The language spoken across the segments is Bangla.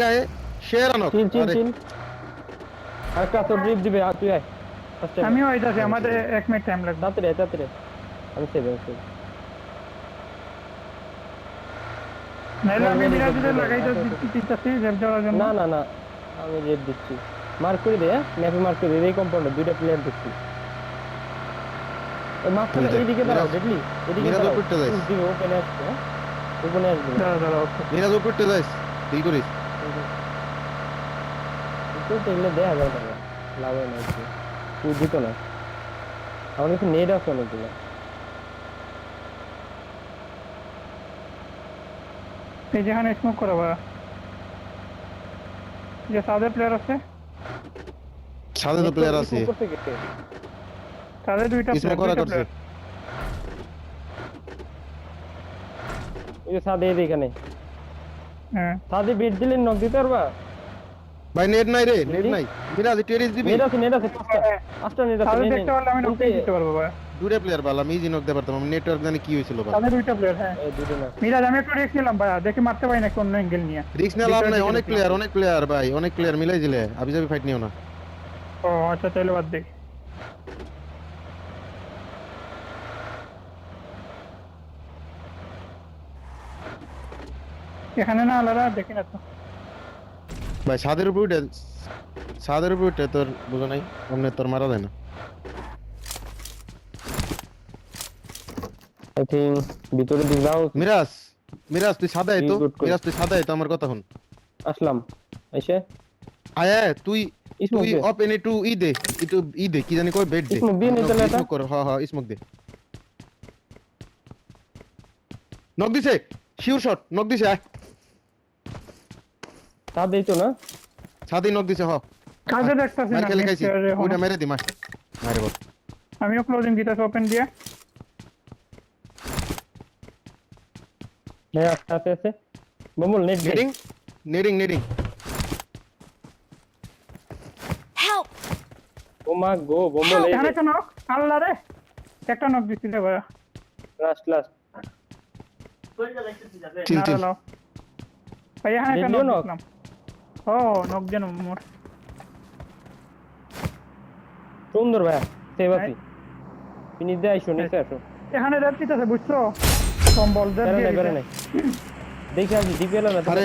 গায়ে শেয়ার আনো চিল চিল আরে চিল আরেকটা তো ড্রিপ দিবে আর তুই আয় ফার্স্ট টাইম আমিও আইতাছি, আমি আমাদের ঠিক 1 মিনিট টাইম লাগবে। তাড়াতাড়ি আমি সেভ নাইলে আমি বল, বল, মিরাজুলের বল, লাগাইতে বল, দিতেছি জেব দেওয়ার জন্য। না আমি রেড দিচ্ছি মার্ক করে দে ম্যাপে মার্ক করে দে এই কম্পাউন্ডে দুইটা প্লেয়ার দেখছি ওই মাঝখানে দেখ, এইদিকে দাঁড়াও ডেডলি এদিকে মিরাজ দাঁড়াও উপরটা যাইস। পুশ দিবে ওপেনে আসবে হ্যাঁ ওপেনে আসবে না দাঁড়া দাঁড়া, ওকে। মিরাজ উপরতে যাইস কি করিস তো এগুলো দেখা যায় না লাভ হয় না একটু পুশ দিত না আমার কাছে নেট আছে অনেকগুলো এই যেখানে স্মোক করা ভাই, যে সাদের প্লেয়ার আছে, সাথে তো প্লেয়ার আছে করতে গেছে তাদের দুইটা স্মোক করা করছে প্লেয়ার। ওই যে সাদে এখানে হ্যাঁ, সাদে বেড দিলে নক দিতে পারবা ভাই নেট নাই রে নেট নাই মিরাজ টেরিস দিবি নেট আছে পাঁচটা নেট আছে তাদের নে, নে। দেখতে পারলে আমি নক কোনতে- দিতে পারবো ভাই। দুটো প্লেয়ার বালা আমি জিনক দিতে পারতাম নেটওয়ার্ক জানি কি হয়েছিল বালা তাদের দুইটা প্লেয়ার, হ্যাঁ। এই দুটো না মিরাজ, আমি একটু রিস্ক নিলাম ভাই, দেখি মারতে পারি নাকি অন্য অ্যাঙ্গেল নিয়ে। রিস্ক নিয়ে লাভ নাই অনেক প্লেয়ার ভাই অনেক প্লেয়ার মিলাই দিলে আবি যাবি ফাইট নিও না ও আচ্ছা, তাহলে বাদ দেখি। এখানে না আলাদা দেখি না তো। ভাই ছাদের উপর উঠে তোর বুঝো নাই অমনে তোর মারা যায় না আই থিং ভিতরে দিক যাও মিরাজ মিরাজ তুই সাদা আয় তো Good, good. মিরাজ তুই সাদা আয় তো আমার কথা শুন আসলাম এসে আয় আয় তুই স্মোক তুই দে ওপেন একটু ই দে কি জানি কই বেড দে Smoke দিয়ে নে তাহলে এটা। স্মোক কর হ্যাঁ স্মোক দে নক দিছে শিওর শট নক দিছে আয় তা দেই তো না সাদি নক দিছে হ কাজে দেখতেছি মার না খেলে next খাইছি year এ এখনো। ওইটা মেরে দি মার মারে বল আমিও ক্লোজিং দিতেছি ওপেন দিয়ে। হ্যাঁ আছে বমল নেট দে নেডিং Help! ও মা গো বমল এই এখানে একটা নক, আল্লাহ রে, একটা নক দিছি রে ভাই। লাস্ট চিল চিল নাড়ালাও ভাই, এখানে একটা দিলিও নক knock? দিলাম। ও নক যেন মোর সুন্দর ভাই সেভ আছি ফিনিশ দে আইসো নিচে আসো এখানে রেড দিতেছে, বুঝছো? কম্বল রেড দিয়ে বেরে নাই দেখে আসি ডিপিএল না আরে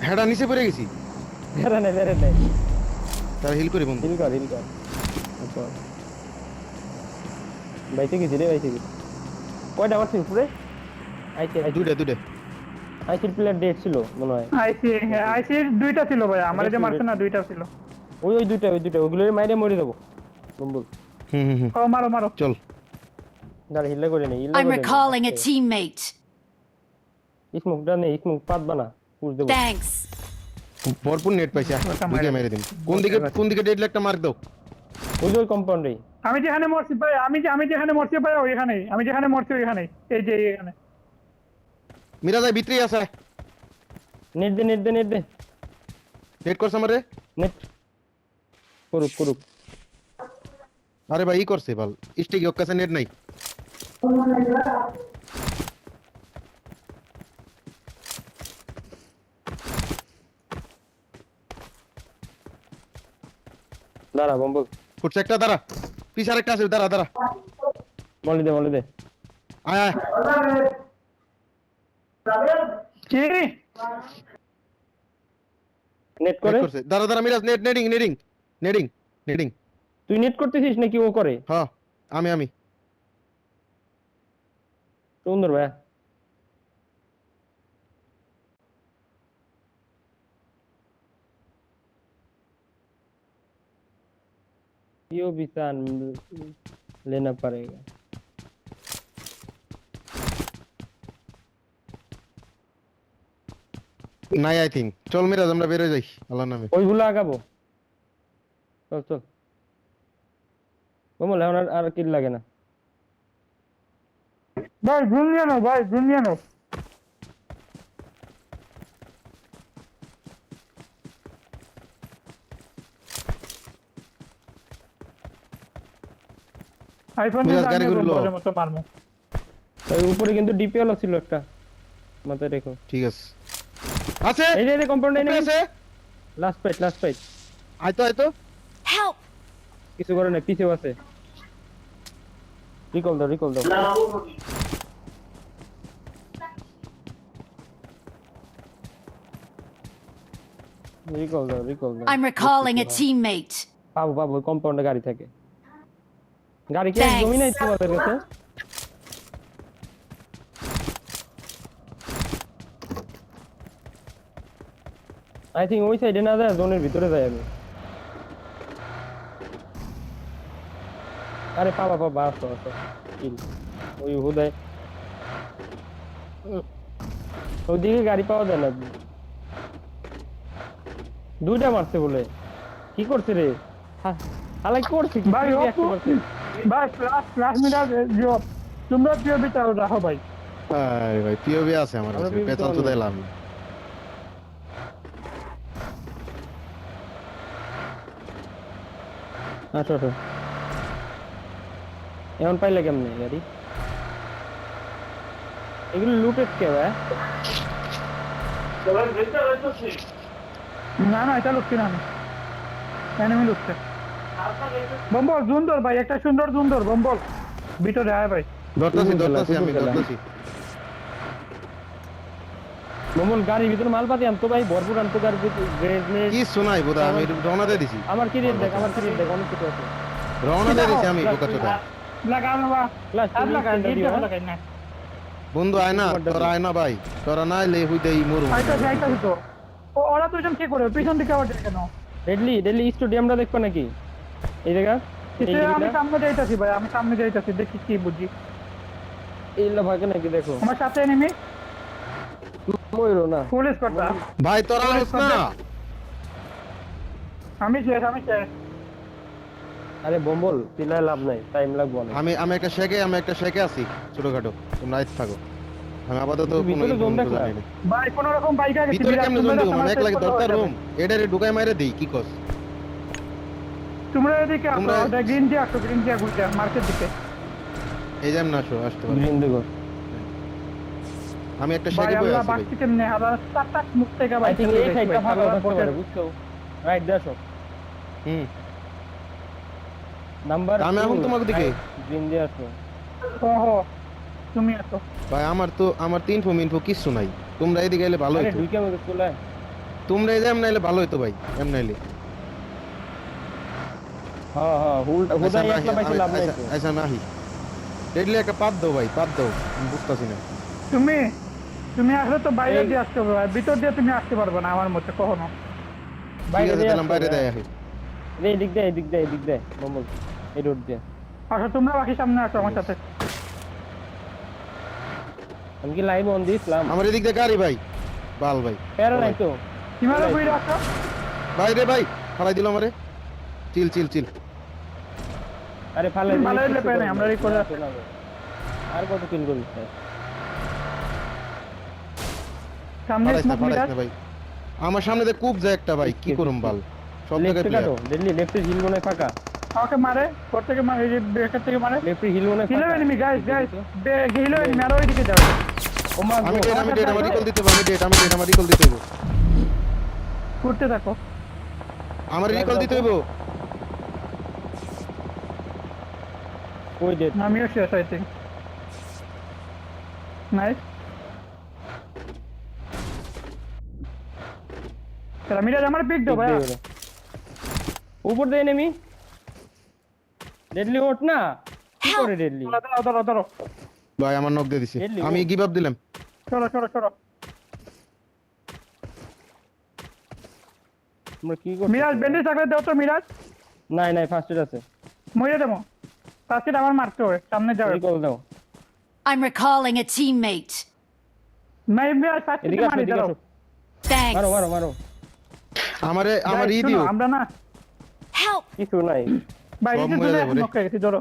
হেডা নিচে পড়ে গেছি বেরে নাই তার হিল করে বন্ধু হিল কর আচ্ছা বাইতে গেছি রে কয়টা মারছি উপরে আইছে দুইটা আইসির প্লেয়ার ডেট ছিল মনে হয় আইসি, হ্যাঁ আইসি দুইটা ছিল ভাই, আমার যে মারছে না দুইটা ছিল। ওই দুইটা ওগুলোর মাইরে মরে যাবো বম্বল হুম ও মারো মারো। চল দাঁড়া হিল্লা করে নেই I'm recalling a teammate. স্মোকটা নেই স্মোক পাতবা না পুশ দেবো Thanks. ভরপুর নেট পাইছে ওটা দুইটা মেরে দিন কোন দিকে ডেড একটা মার্ক দাও ওই কম্পাউন্ডে আমি যেখানে মরছি ভাই, আমি যেখানে মরছি ভাই ওইখানেই, আমি যেখানে মরছি ওইখানেই, এই যে এখানে। মিরাজ ভাই ভিতরেই আছে নেট দে নেট করছ আমারে নেট করুক আরে ভাই ই করছে বল স্টিক ওর কাছে নেট নাই দাঁড়া বম্বল ফুটছে একটা দাঁড়া পিছে আরেকটা আছে দাঁড়া মলে দে আয় আয় কি নেট নেট করে করছে দাঁড়া মিরাজ নেডিং তুই নেট করতেছিস নাকি ও করে হ্যাঁ আমি সুন্দর ভাই यो भी सान लेना पड़ेगा নাই আই থিঙ্ক চল মিরাজ আমরা বের হয়ে যাই আল্লাহর নামে ওইগুলো আগাবো চল বমল এখন আর কিল লাগে না ভাই জুনিয়া নো আইফোন মিরাজ গাড়ি গুলো মতো মারমু। ওই উপরে কিন্তু ডিপিএল ছিল একটা মাথায় রেখো ঠিক আছে আছে এই যে কম্পাউন্ড উপরে আছে লাস্ট ফাইট আইতো Help! কিছু করে না, পিছেও আছে। রিকল দাও রিকল দাও। I'm recalling a teammate. পাবো কম্পাউন্ডে গাড়ি থাকে। গাড়ি কি Thanks. একদমই নাই তোমাদের কাছে? আই থিঙ্ক ওই সাইডে না যায়, জোনের ভিতরে যাই আমি। আরে পাবা আসো কিল ওই হুদায় ওইদিকে গাড়ি পাওয়া যায় না। দুইটা মারছে বলে, কি করছে রে? হালাই করছে কি? ভাই কি অপু, react করছে? ভাই ক্লাস মিটার জব তোমরা পিওবি চাও রাখো ভাই। আরে ভাই পিওবি আছে আমার আমরা কাছে, POV পেছন তো তো দিলাম। আসো এখন পাইলে কেমনে গাড়ি? এগুলো লুটেড কে ভাই? না এটা লুটছি না আমি, এনিমি লুটছে। বম্বল সুন্দর ভাই, একটা সুন্দর বম্বল ভিতরে আয় ভাই। ধরতাছি আমি কুকুর ধরতাছি। মোমন গাড়ির ভিতরে মালপাতি আনতো ভাই, ভরপুর আনতো গাড়ির ভিতরে, গ্রেনেড। কি শোনাই বোধা, আমি রওনা দিয়ে দিছি। আমার কিরিট দেখ অনেক কিছু আছে। রওনা দিয়ে দিছি আমি বোকাচোদা। লাগানো বা ক্লাস আর লাগাই দিও লাগাই না। বন্ধু আয় না, তোরা আয় না ভাই, তোরা না এলে হইতেই মরু। আইতা তো ওরা দুজন কি করে পিছন দিকে আবার কেন? ডেডলি স্টেডিয়ামটা দেখবা নাকি এই জায়গা? আমি সামনে যাইতাছি ভাই, আমি সামনে যাইতাছি, দেখি কি বুঝি। এই ভাগে নাকি দেখো আমার সাথে এনিমি ময়ূর না। পুলিশ করতা। ভাই তোরা আস না। আমি শেষ আরে বম্বল পিলায় লাভ নাই, টাইম লাগবে অনেক। আমি একটা শেখে আছি ছোটখাটো, তোমরা আইতে থাকো। আমি আপাতত তুই কোনো ভিতরে জোন দেখলা? জানি না। ভাই কোন রকম বাইক আগে ভিতরে কেমনে জন দিব, মানে এক লাগে দরকার রুম এটারে ঢুকাই মাইরে দেই কি কস? তোমরা এদিকে আসো, তোমরা- ওটা গ্রিন দিয়ে ঘুরতে মার্কেট দিকে। এই যেমন আসো, আসতে পারো। গ্রিন দেখো। আমি একটা ভাই শেখে বই আল্লাহ আছি ভাই। বাকি কেমনে হাজার টাক মুখ থেকে আই ভাই থিং এই সাইডটা ফাঁকা থাকতে পারে, বুঝছো? রাইট দেখো হুম নাম্বার। আমি এখন তোমার দিকে। গ্রিন দিয়ে আসো। ওহো তুমি আসো। ভাই আমার তিন ইনফো কিছু নাই, তোমরা এদিকে এলে ভালো আরে হইতো। ঢুকে আমাকে চলে আয়। তোমরা এই এমন এলে ভালো হইতো ভাই, এমন এলে। হ্যাঁ হুদাই একলা পাইছে লাভ নাই তো। আচ্ছা নাহি ডেডলি একটা পাত দাও ভাই, পাত দাও, আমি বুঝতাছি না। তুমি আসলে তো বাইরে দিয়ে আসতে হবে ভাই, ভিতর দিয়ে তুমি আসতে পারবে না আমার মতে কখনো। বাইরে দিয়ে দিলাম, আসো, বাইরে হ্যাঁ। দেয় আহি। এই দিক দেয় বম্বল, এই রোড দিয়ে। আসো তোমরা বাকি সামনে আসো আমার সাথে। আমি কি লাইভ অন দিছিলাম? আমার এদিক দিয়ে গাড়ি ভাই, বাল ভাই। প্যারা নাই তো। কিভাবে বুঝে আসো? ভাই রে ভাই, ফালাই দিল আমারে। চিল। আরে ফালে ভালো হইলে পেয়ে নাই, আমরা রিকল আর কত কিল করিস ভাই? সামনে ফালাইস না, স্মোক মিটার। ভাই। আমার সামনে দিয়ে কূপ যায় একটা ভাই, কি করুম বাল। সব জায়গায় লেফটে কাটো, ডেডলি লেফটে হিল মনে হয় ফাঁকা। আমাকে মারে, কোথা থেকে মারে, এই যে ব্রেকার থেকে মারে। লেফটে হিল মনে হয় হিলো ফাঁকা। এনিমি গাইস হিলো এনিমি আর ওইদিকে যাও। ও মা আমি গো, ডেট আমার রিকল দিতে হবে, আমার রিকল দিতে হবে। ঘুরতে থাকো। আমার রিকল দিতে হইব। ওই ডেট। আমিও শেষ আই থিঙ্ক। নাইস। তারা মিরাজ আমার পিক দাও ভাই। উপর দিয়ে নেমি। ডেডলি ওঠ না। কি করে ডেডলি? ধরো। ভাই আমার নক দিয়ে দিছে, Deadly, আমি ও। গিভ আপ দিলাম। চলো। তোমরা কি করছো? মিরাজ ব্যান্ডেজ থাকলে দাও তো মিরাজ। নাই ফার্স্ট এড আছে। মরে দেবো। তাকে আমার মারতে হবে, সামনে যাও। রিকল দাও। I'm recalling a teammate. Miraz first এদিকে আসো, মারি এদিকে দাও। আসো। Thanks. মারো। আমার ই দিও। আমরা না Help! কিছু নাই। ভাই সব এই যে মরে তুমি যাবো রে। নক গেছি ধরো।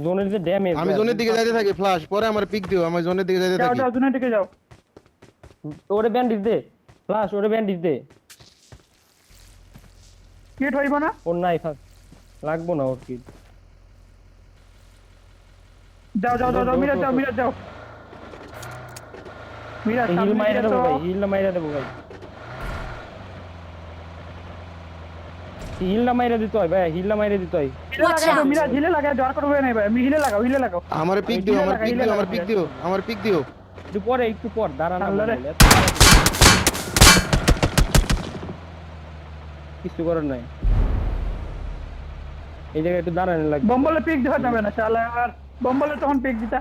জোনের যে ড্যামেজ। আমি জোনের দিকে যাইতে থাকি, ফ্ল্যাশ পরে আমার পিক দিও, আমার জোনের দিকে যাইতে থাকি। যাও জুনের দিকে যাও। ওরে ব্যান্ডেজ দে। ফ্লাশ ওরে ব্যান্ডেজ দে। কিট হইব না? ওর নাই ফার্স্ট। লাগবো না ওর কি। যাও মিরাজ যাও। মিরাজ হিল সামনে মাইরা দিকে দেবো তো। ভাই, হিল মাইরা দেবো ভাই। হিলটা মাইরা দিতে হয় ভাই, হিলটা মাইরা দিতে হয়। হিলে Watch লাগাও out! মিরাজ, হিলে লাগাও, দরকার হবে নাই ভাই, আমি হিলে লাগাও, হিলে লাগাও। আমারে পিক দিও, হিলে আমার লাগা, পিক হিলে দিও, লাগা, আমার পিক দিও, আমার পিক দিও। একটু পর দাঁড়া না আল্লাহ রে। বলে, কিছু করার নাই, এই জায়গায় একটু দাঁড়ানো লাগবে। বম্বলে পিক দেওয়া যাবে না শালা, আর বম্বলে তখন পিক দিতা।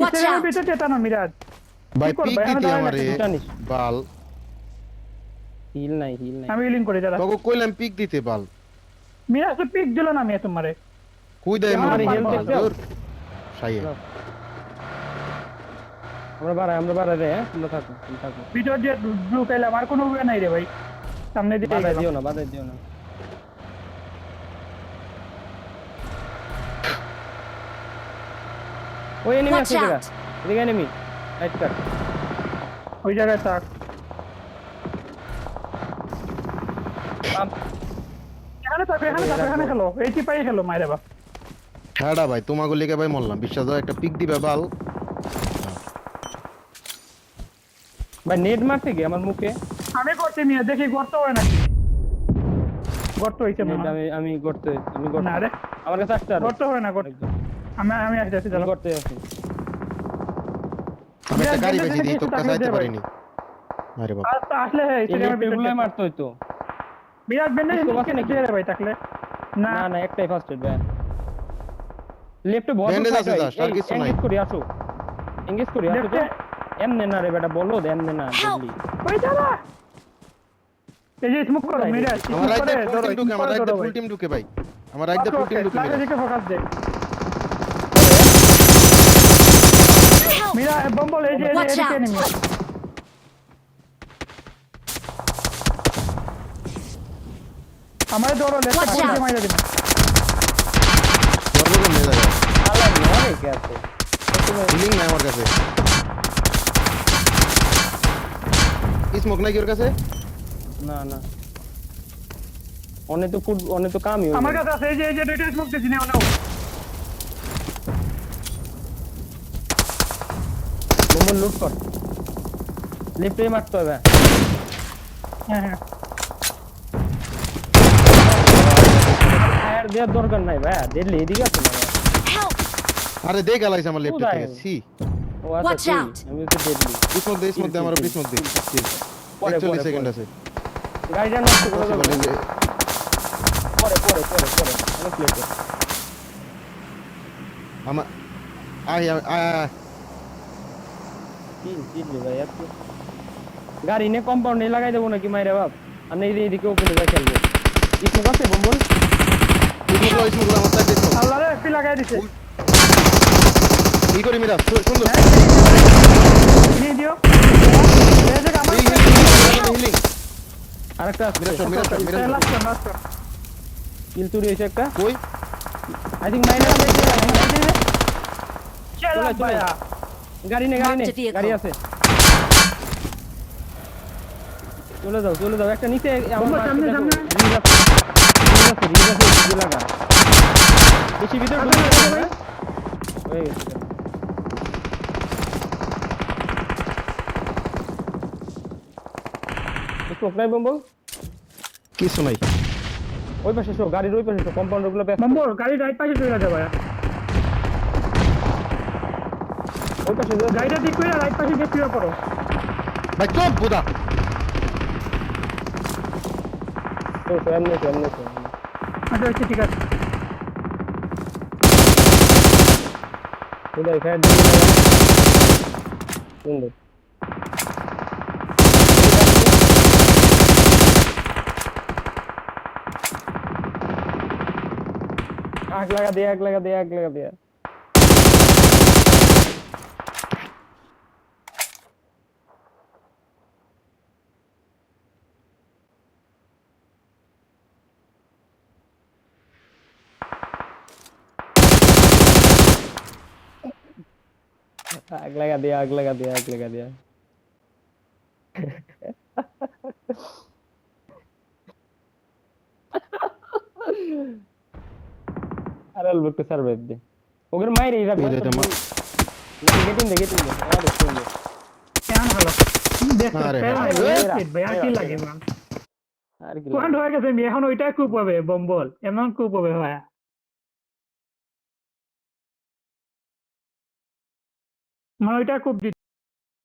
Watch স্টেডিয়ামের out! ভিতরে চেতানো মিরাজ। ভাই কি করবো, পিক এখানে দিতি দাঁড়ায় আমারে তুই জানিস বাল। হিল নাই। আমি হিলিং করি দাঁড়া। তোকে কইলাম পিক দিতে বাল। মিরাজ তো পিক দিল না আমি তোমারে। কই দেয় আমার মরে health মরে আছে। দূর শাইয়ে। আমরা বাড়াই রে, হ্যাঁ তোমরা থাকো। ভিতর দিয়ে ব্লু কাইলাম, আর কোনো উপায় নাই রে ভাই, সামনে দিতে বাধা গেলাম। দিও না। ওই এনিমি Watch আছে জায়গা, out! এদিকে এনিমি, রাইট কাট। ওই জায়গায় থাক। এখানে থাকো, এখানে খেলো, এই টিপাই খেলো মাইরে বাপ। হ্যাঁডা ভাই তোমাকে লিখে ভাই মরলাম, বিশ্বাস হয় একটা পিক দিবে বাল। ভাই নেট মারতে কি আমার মুখে? আমি করছি মিয়া, দেখি গর্ত হয় নাকি। গর্ত হইছে মনে হয়। আমি করতে না রে, আমার কাছে আসতে গর্ত হয় না, গর্ত। আমি আসতেছি, আমি চলো। করতে আছি। আমি একটা গাড়ি বেঁচে বেশি দিই, কিছু তোর কাছে থাকলে আইতে দে ভাই। পারিনি। আরে বাপ আর তো আসলে স্টেডিয়ামের ভিতরে এগুলোই মারতে হইতো। মিরাজ বেন্ডেজ Disco আছে নাকি? দে রে ভাই থাকলে। না না একটাই ফার্স্ট এড ভাই। লেফটে বড় Bandage সাইড আছে হয়, just, আর কিছু নাই। এঙ্গেজ করি আসো তো। লেফটে এমনে না রে বেটা, বলো এমনে না Help! বললি। ওই দাঁড়া, এই যে স্মোক করো মিরাজ, আমার রাইট স্মোক করে ফুল টিম ঢুকে, আমার রাইট ধরো ফুল ভাই। টিম ঢুকে ভাই, আমার রাইট ফুল টিম ঢুকে। লাগে দিকে ফোকাস দে Help! মিরা, বম্বল এই যে Watch এদিকে out! এনিমি। আমারে ধরো, লেফট Watch ফুল out! দিয়ে মাইরা দিবেন। সর্বপ্রথম নিয়ে যাবে আলা নয় কে আছে হিলিং নাই আমার কাছে। স্মোক নাই কি ওর কাছে? না অনেক তো কামই আমার কাছে আছে, এই যে দুইটা স্মোক দিছি না নাও। মোমন লুট কর, লেফটে মারতে হবে। হ্যাঁ ফায়ার দেওয়ার দরকার নাই ভাই, দেখলে এদিকে আছে না ভাই। Help! আরে দেখ গালাইছে আমার লেফট কোথায়? থেকে সি। ও আচ্ছা Watch তুই, out! আমি তো দেখলি স্মোক দে আমার উপর স্মোক দে। পরে, 41 পরে, সেকেন্ড পরে। আছে। গাড়িটা নষ্ট করে দেবো। Possible এই যে পরে অনেক লেট। আমার আয় চিনলি ভাই এত গাড়ি নিয়ে কম্পাউন্ডে লাগাই দেবো নাকি মাইরা বাপ, আর এই এদিকে ওপেনে যাই খেলবো। স্মোক আছে বম্বল? স্মোক আমার সাইড দেখো। আল্লাহ রে, একটি লাগাই দিছে। ই করি মিরা সুন্দর। নিয়ে দিও, এই যে আমার হিলিং আরেকটা আছে, মিরা লাস্ট কিল চুরি হয়েছে একটা। কই আই থিঙ্ক মাইরা চল ভাইয়া। গাড়ি নে Marked a vehicle. গাড়ি আছে। চলে যাও একটা নিচে আমার বম্বল, সামনে, সামনে। রিজ আছে দিকে লাগা। বেশি ভিতর ঢুকে যাবে ভাই। হয়ে গেছে। স্মোক নাই বম্বল? কিছু নাই। ওই পাশে শো, গাড়ির ওই পাশে শো, কম্পাউন্ডার গুলো ব্যাক। বম্বল গাড়ি রাইট পাশে চলে যাবে ভাইয়া। ওই পাশে যাও। গাড়িটা ঠিক করে রাইট পাশে গিয়ে শুয়ে পড়ো। ভাই চুপ বুদা। এমনি আচ্ছা আচ্ছা, ঠিক আছে। কোথায় ফায়ার দিয়ে সুন্দর। आग लगा दिया आग लगा दिया अरे अलबत्ते सर्वाइव दे ओगर मायरे इरा ওই যে আমার गेट इन दे अरे सुन কেন হলো? দেখো আরে, ফেল আরে, হয়ে গেছে ভাই, আর কি লাগে বল। আর কি পয়েন্ট হয়ে গেছে এখন ওইটাই খুব হবে বম্বল এমন খুব হবে ভাইয়া মানে ওইটা খুব